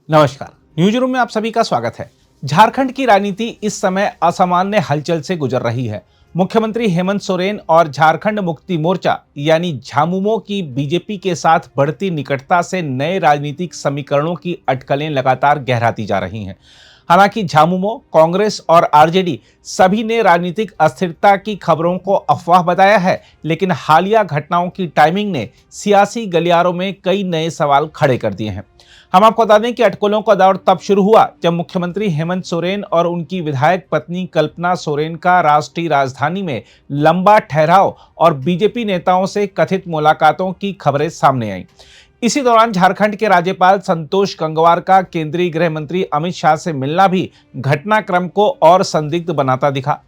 नमस्कार। News room में आप सभी का स्वागत है। झारखंड की राजनीति इस समय असामान्य हलचल से गुजर रही है। मुख्यमंत्री हेमंत सोरेन और झारखंड मुक्ति मोर्चा यानी झामुमो की बीजेपी के साथ बढ़ती निकटता से नए राजनीतिक समीकरणों की अटकलें लगातार गहराती जा रही हैं। हालांकि झामुमो, कांग्रेस और आरजेडी सभी ने राजनीतिक अस्थिरता की खबरों को अफवाह बताया है, लेकिन हालिया घटनाओं की टाइमिंग ने सियासी गलियारों में कई नए सवाल खड़े कर दिए हैं। हम आपको बता दें कि अटकलों का दौर तब शुरू हुआ जब मुख्यमंत्री हेमंत सोरेन और उनकी विधायक पत्नी कल्पना सोरेन का राष्ट्रीय राजधानी में लंबा ठहराव और बीजेपी नेताओं से कथित मुलाकातों की खबरें सामने आईं। इसी दौरान झारखंड के राज्यपाल संतोष गंगवार का केंद्रीय गृह मंत्री अमित शाह से मिलना भी घटनाक्रम को और संदिग्ध बनाता दिखा।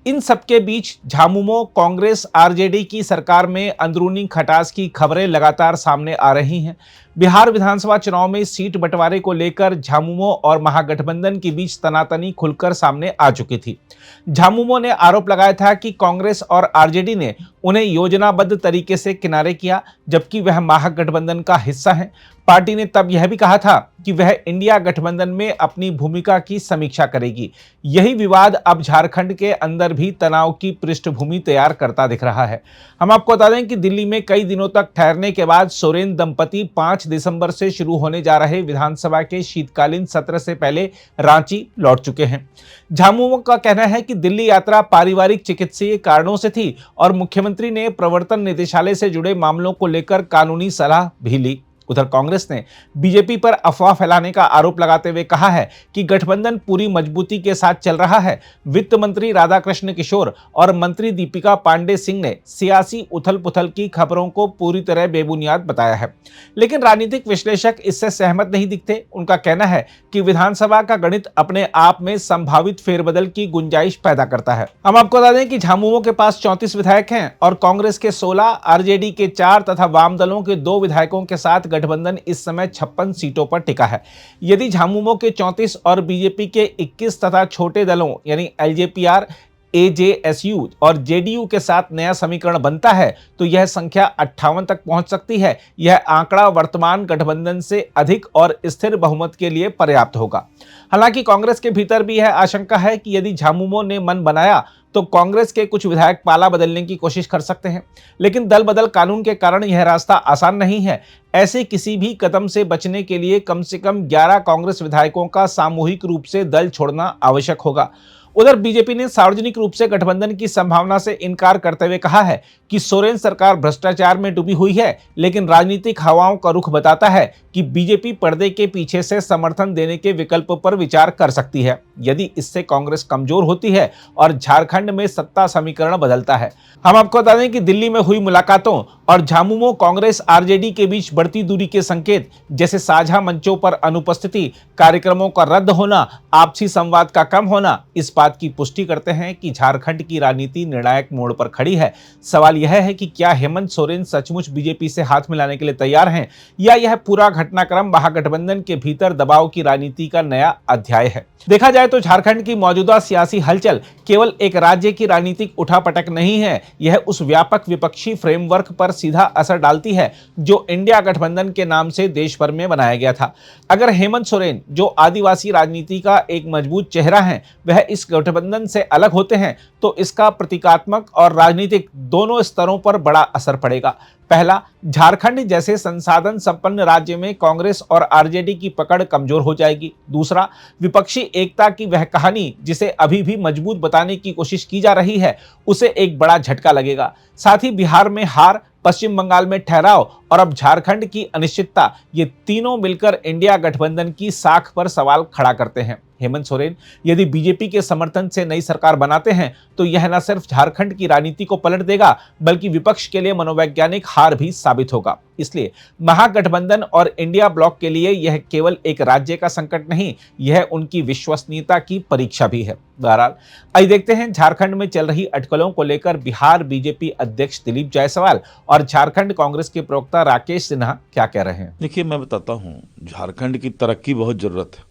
इन सबके बीच झामुमो, कांग्रेस, आरजेडी की सरकार में अंदरूनी खटास की खबरें लगातार सामने आ रही हैं। बिहार विधानसभा चुनाव में सीट बंटवारे को लेकर झामुमो और महागठबंधन के बीच तनातनी खुलकर सामने आ चुकी थी। झामुमो ने आरोप लगाया था कि कांग्रेस और आरजेडी ने उन्हें योजनाबद्ध तरीके से किनारे किया, जबकि वह महागठबंधन का हिस्सा हैं। पार्टी ने तब यह भी कहा था कि वह इंडिया गठबंधन में अपनी भूमिका की समीक्षा करेगी। यही विवाद अब झारखंड के अंदर भी तनाव की पृष्ठभूमि तैयार करता दिख रहा है। हम आपको बता दें कि दिल्ली में कई दिनों तक ठहरने के बाद सोरेन दंपति 5 दिसंबर से शुरू होने जा रहे विधानसभा के शीतकालीन सत्र से पहले रांची लौट चुके हैं। झामुमो का कहना है कि दिल्ली यात्रा पारिवारिक चिकित्सीय कारणों से थी और मुख्यमंत्री ने प्रवर्तन निदेशालय से जुड़े मामलों को लेकर कानूनी सलाह भी ली। उधर कांग्रेस ने बीजेपी पर अफवाह फैलाने का आरोप लगाते हुए कहा है कि गठबंधन पूरी मजबूती के साथ चल रहा है। वित्त मंत्री राधाकृष्ण किशोर और मंत्री दीपिका पांडे सिंह ने सियासी उथल-पुथल की खबरों को पूरी तरह बेबुनियाद बताया है, लेकिन राजनीतिक विश्लेषक इससे सहमत नहीं दिखते। उनका कहना है कि विधानसभा का गणित अपने आप में संभावित फेरबदल की गुंजाइश पैदा करता है। हम आपको बता दें कि झामुमो के पास 34 विधायक हैं और कांग्रेस के 16, आरजेडी के 4 तथा वाम दलों के 2 विधायकों के साथ गठबंधन इस समय 56 सीटों पर टिका है। यदि झामुमो के 34 और बीजेपी के 21 तथा छोटे दलों यानी एलजेपीआर, एजेएसयू और जेडीयू के साथ नया समीकरण बनता है तो यह संख्या 58 तक पहुंच सकती है। यह आंकड़ा वर्तमान गठबंधन से अधिक और स्थिर बहुमत के लिए पर्याप्त होगा। हालांकि कांग्रेस के भीतर भी यह आशंका है कि यदि झामुमो ने मन बनाया तो कांग्रेस के कुछ विधायक पाला बदलने की कोशिश कर सकते हैं, लेकिन दल बदल कानून के कारण यह रास्ता आसान नहीं है। ऐसे किसी भी कदम से बचने के लिए कम से कम 11 कांग्रेस विधायकों का सामूहिक रूप से दल छोड़ना आवश्यक होगा। उधर बीजेपी ने सार्वजनिक रूप से गठबंधन की संभावना से इनकार करते हुए कहा है कि सोरेन सरकार भ्रष्टाचार में डूबी हुई है, लेकिन राजनीतिक हवाओं का रुख बताता है कि बीजेपी पर्दे के पीछे से समर्थन देने के विकल्प पर विचार कर सकती है यदि इससे कांग्रेस कमजोर होती है और झारखंड में सत्ता समीकरण बदलता है। हम आपको बता दें कि दिल्ली में हुई मुलाकातों और झामुमो, कांग्रेस, आरजेडी के बीच बढ़ती दूरी के संकेत जैसे साझा मंचों पर अनुपस्थिति, कार्यक्रमों का रद्द होना, आपसी संवाद का कम होना इस बात की पुष्टि करते हैं कि झारखंड की राजनीति निर्णायक मोड़ पर खड़ी है। सवाल यह है कि क्या हेमंत सोरेन सचमुच बीजेपी से हाथ मिलाने के लिए तैयार हैं या यह पूरा घटनाक्रम महागठबंधन के भीतर दबाव की राजनीति का नया अध्याय है। देखा जाए तो झारखंड की मौजूदा सियासी हलचल केवल एक राज्य की राजनीतिक उठापटक नहीं है, यह उस व्यापक विपक्षी फ्रेमवर्क पर सीधा असर डालती है जो इंडिया गठबंधन के नाम से देश भर में बनाया गया था। अगर हेमंत सोरेन, जो आदिवासी राजनीति का एक मजबूत चेहरा है, वह इस गठबंधन से अलग होते हैं तो इसका प्रतीकात्मक और राजनीतिक दोनों स्तरों पर बड़ा असर पड़ेगा। पहला, झारखंड जैसे संसाधन संपन्न राज्य में कांग्रेस और आरजेडी की पकड़ कमजोर हो जाएगी। दूसरा, विपक्षी एकता की वह कहानी जिसे अभी भी मजबूत बताने की कोशिश की जा रही है, उसे एक बड़ा झटका लगेगा। साथ ही बिहार में हार, पश्चिम बंगाल में ठहराव और अब झारखंड की अनिश्चितता, ये तीनों मिलकर इंडिया गठबंधन की साख पर सवाल खड़ा करते हैं। हेमंत सोरेन यदि बीजेपी के समर्थन से नई सरकार बनाते हैं तो यह न सिर्फ झारखंड की राजनीति को पलट देगा बल्कि विपक्ष के लिए मनोवैज्ञानिक हार भी साबित होगा। इसलिए महागठबंधन और इंडिया ब्लॉक के लिए यह केवल एक राज्य का संकट नहीं, यह उनकी विश्वसनीयता की परीक्षा भी है। बहरहाल आइए देखते हैं झारखंड में चल रही अटकलों को लेकर बिहार बीजेपी अध्यक्ष दिलीप जायसवाल और झारखंड कांग्रेस के प्रवक्ता राकेश सिन्हा क्या कह रहे हैं। देखिए, मैं बताता हूँ, झारखंड की तरक्की बहुत जरूरत है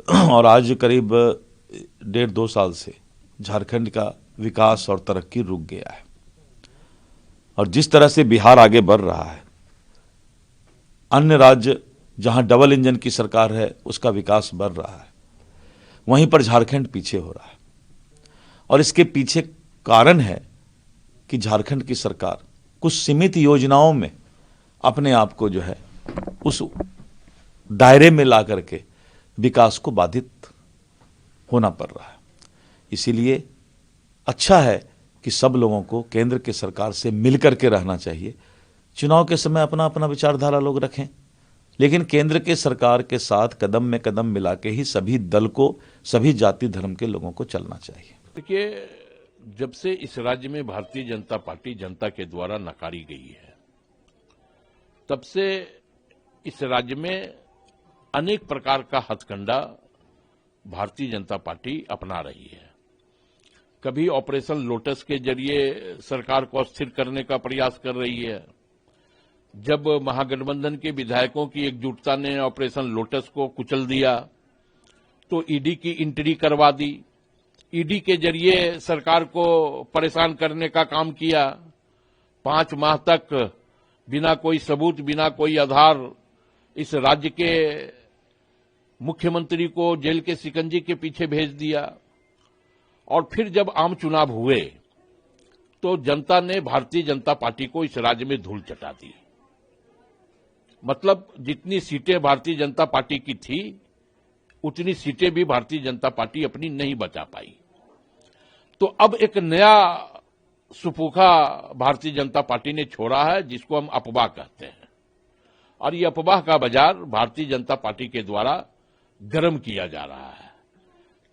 और आज करीब 1.5-2 साल से झारखंड का विकास और तरक्की रुक गया है और जिस तरह से बिहार आगे बढ़ रहा है, अन्य राज्य जहां डबल इंजन की सरकार है उसका विकास बढ़ रहा है, वहीं पर झारखंड पीछे हो रहा है। और इसके पीछे कारण है कि झारखंड की सरकार कुछ सीमित योजनाओं में अपने आप को जो है उस दायरे में ला करके विकास को बाधित होना पड़ रहा है। इसीलिए अच्छा है कि सब लोगों को केंद्र की सरकार से मिलकर के रहना चाहिए। चुनाव के समय अपना अपना विचारधारा लोग रखें, लेकिन केंद्र के सरकार के साथ कदम में कदम मिला के ही सभी दल को, सभी जाति धर्म के लोगों को चलना चाहिए। देखिए, जब से इस राज्य में भारतीय जनता पार्टी जनता के द्वारा नकारी गई है, तब से इस राज्य में अनेक प्रकार का हथकंडा भारतीय जनता पार्टी अपना रही है। कभी ऑपरेशन लोटस के जरिए सरकार को अस्थिर करने का प्रयास कर रही है। जब महागठबंधन के विधायकों की एकजुटता ने ऑपरेशन लोटस को कुचल दिया, तो ईडी की एंट्री करवा दी। ईडी के जरिए सरकार को परेशान करने का काम किया। 5 माह तक बिना कोई सबूत, बिना कोई आधार इस राज्य के मुख्यमंत्री को जेल के शिकंजे के पीछे भेज दिया। और फिर जब आम चुनाव हुए तो जनता ने भारतीय जनता पार्टी को इस राज्य में धूल चटा दी। मतलब जितनी सीटें भारतीय जनता पार्टी की थी, उतनी सीटें भी भारतीय जनता पार्टी अपनी नहीं बचा पाई। तो अब एक नया सुपूखा भारतीय जनता पार्टी ने छोड़ा है, जिसको हम अफवाह कहते हैं। और ये अफवाह का बाजार भारतीय जनता पार्टी के द्वारा गर्म किया जा रहा है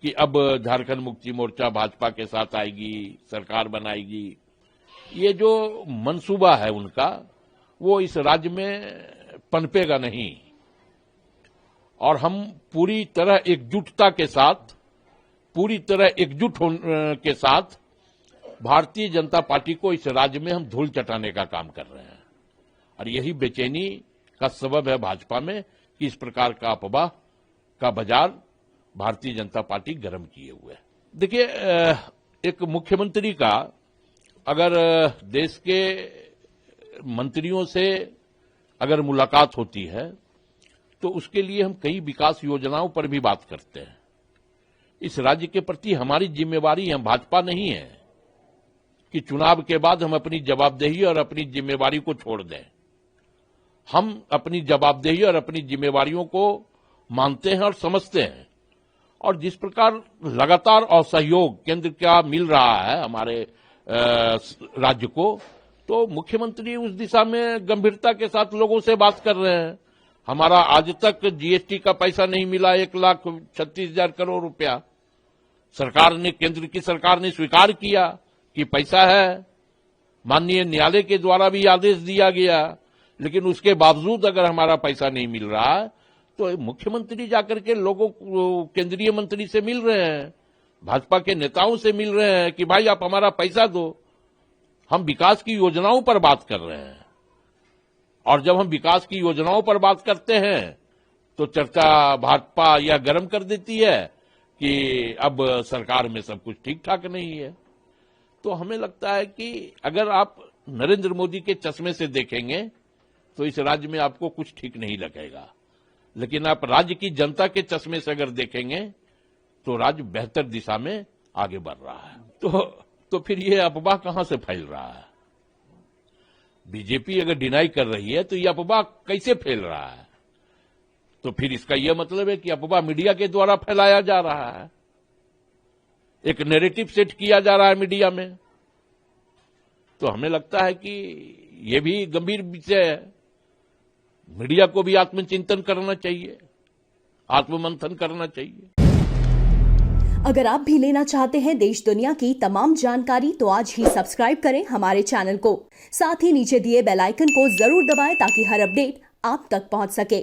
कि अब झारखंड मुक्ति मोर्चा भाजपा के साथ आएगी, सरकार बनाएगी। ये जो मंसूबा है उनका, वो इस राज्य में पनपेगा नहीं। और हम पूरी तरह एकजुटता के साथ, पूरी तरह एकजुट के साथ भारतीय जनता पार्टी को इस राज्य में हम धूल चटाने का काम कर रहे हैं। और यही बेचैनी का सबब है भाजपा में कि इस प्रकार का अफवाह का बाजार भारतीय जनता पार्टी गर्म किए हुए है। देखिए, एक मुख्यमंत्री का अगर देश के मंत्रियों से अगर मुलाकात होती है, तो उसके लिए हम कई विकास योजनाओं पर भी बात करते हैं। इस राज्य के प्रति हमारी जिम्मेवारी, हम भाजपा नहीं है कि चुनाव के बाद हम अपनी जवाबदेही और अपनी जिम्मेवारी को छोड़ दें। हम अपनी जवाबदेही और अपनी जिम्मेवारियों को मानते हैं और समझते हैं। और जिस प्रकार लगातार असहयोग केंद्र का मिल रहा है हमारे राज्य को, तो मुख्यमंत्री उस दिशा में गंभीरता के साथ लोगों से बात कर रहे हैं। हमारा आज तक जीएसटी का पैसा नहीं मिला, 1,36,000 करोड़ रुपया सरकार ने, केंद्र की सरकार ने स्वीकार किया कि पैसा है। माननीय न्यायालय के द्वारा भी आदेश दिया गया, लेकिन उसके बावजूद अगर हमारा पैसा नहीं मिल रहा है, तो मुख्यमंत्री जाकर के लोगों को, केंद्रीय मंत्री से मिल रहे हैं, भाजपा के नेताओं से मिल रहे हैं कि भाई आप हमारा पैसा दो। हम विकास की योजनाओं पर बात कर रहे हैं। और जब हम विकास की योजनाओं पर बात करते हैं तो चर्चा भाजपा यह गर्म कर देती है कि अब सरकार में सब कुछ ठीक ठाक नहीं है। तो हमें लगता है कि अगर आप नरेंद्र मोदी के चश्मे से देखेंगे तो इस राज्य में आपको कुछ ठीक नहीं लगेगा, लेकिन आप राज्य की जनता के चश्मे से अगर देखेंगे तो राज्य बेहतर दिशा में आगे बढ़ रहा है। तो फिर ये अफवाह कहां से फैल रहा है? बीजेपी अगर डिनाई कर रही है तो ये अफवाह कैसे फैल रहा है? तो फिर इसका यह मतलब है कि अफवाह मीडिया के द्वारा फैलाया जा रहा है, एक नैरेटिव सेट किया जा रहा है मीडिया में। तो हमें लगता है कि यह भी गंभीर विषय है। मीडिया को भी आत्मचिंतन करना चाहिए, आत्ममंथन करना चाहिए। अगर आप भी लेना चाहते हैं देश दुनिया की तमाम जानकारी, तो आज ही सब्सक्राइब करें हमारे चैनल को। साथ ही नीचे दिए बेल आइकन को जरूर दबाएं ताकि हर अपडेट आप तक पहुंच सके।